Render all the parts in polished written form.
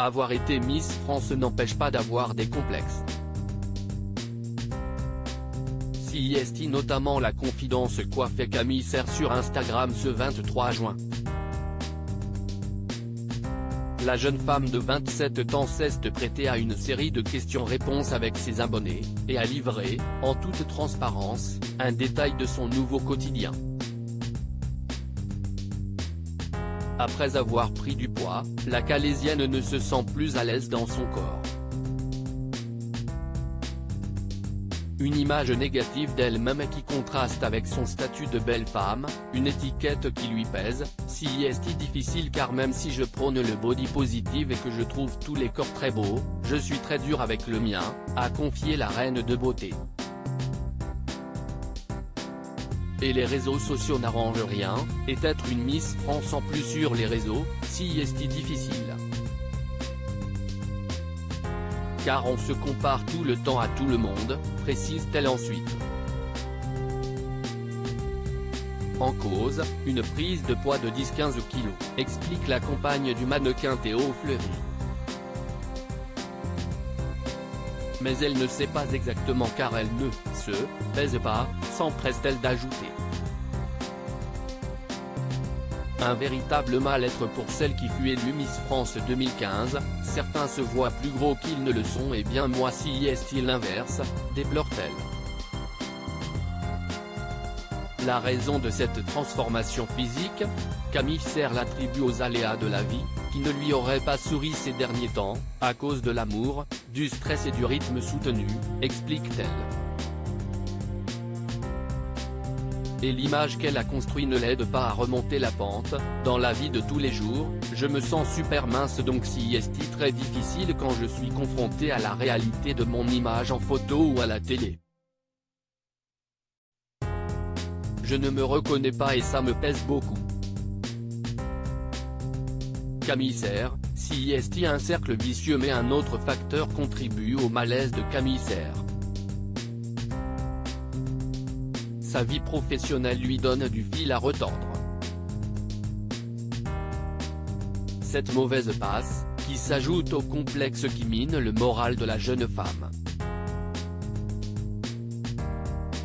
Avoir été Miss France n'empêche pas d'avoir des complexes. CIST notamment la confidence quoi fait Camille Serre sur Instagram ce 23 juin. La jeune femme de 27 ans s'est prêtée à une série de questions-réponses avec ses abonnés, et a livré, en toute transparence, un détail de son nouveau quotidien. Après avoir pris du poids, la Calaisienne ne se sent plus à l'aise dans son corps. Une image négative d'elle-même qui contraste avec son statut de belle femme, une étiquette qui lui pèse, CIST difficile car même si je prône le body positive et que je trouve tous les corps très beaux, je suis très dur avec le mien, a confié la reine de beauté. Et les réseaux sociaux n'arrangent rien, et être une Miss France en plus sur les réseaux, CIST difficile. Car on se compare tout le temps à tout le monde, précise-t-elle ensuite. En cause, une prise de poids de 10-15 kg, explique la compagne du mannequin Théo Fleury. Mais elle ne sait pas exactement car elle ne se pèse pas, s'empresse-t-elle d'ajouter. Un véritable mal-être pour celle qui fut élue Miss France 2015, certains se voient plus gros qu'ils ne le sont et bien moi si est-il l'inverse, déplore-t-elle. La raison de cette transformation physique, Camille Serre l'attribue aux aléas de la vie, qui ne lui auraient pas souri ces derniers temps, à cause de l'amour, du stress et du rythme soutenu, explique-t-elle. Et l'image qu'elle a construite ne l'aide pas à remonter la pente, dans la vie de tous les jours, je me sens super mince donc CIST très difficile quand je suis confrontée à la réalité de mon image en photo ou à la télé. Je ne me reconnais pas et ça me pèse beaucoup. Camille Serre, CIST un cercle vicieux mais un autre facteur contribue au malaise de Camille Serre. Sa vie professionnelle lui donne du fil à retordre. Cette mauvaise passe, qui s'ajoute au complexe qui mine le moral de la jeune femme.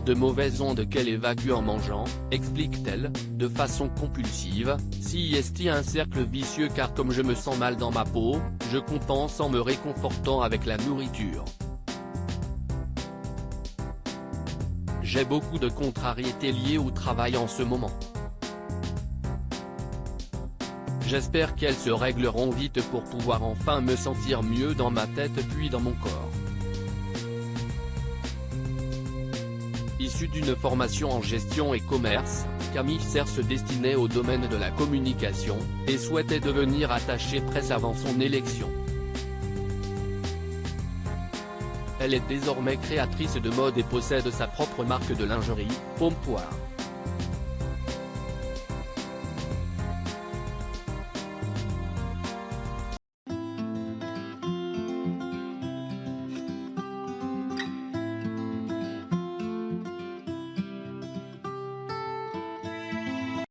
De mauvaises ondes qu'elle évacue en mangeant, explique-t-elle, de façon compulsive, CIST un cercle vicieux car comme je me sens mal dans ma peau, je compense en me réconfortant avec la nourriture. J'ai beaucoup de contrariétés liées au travail en ce moment. J'espère qu'elles se régleront vite pour pouvoir enfin me sentir mieux dans ma tête puis dans mon corps. Issue d'une formation en gestion et commerce, Camille Serre se destinait au domaine de la communication, et souhaitait devenir attachée presse avant son élection. Elle est désormais créatrice de mode et possède sa propre marque de lingerie, Pompoir.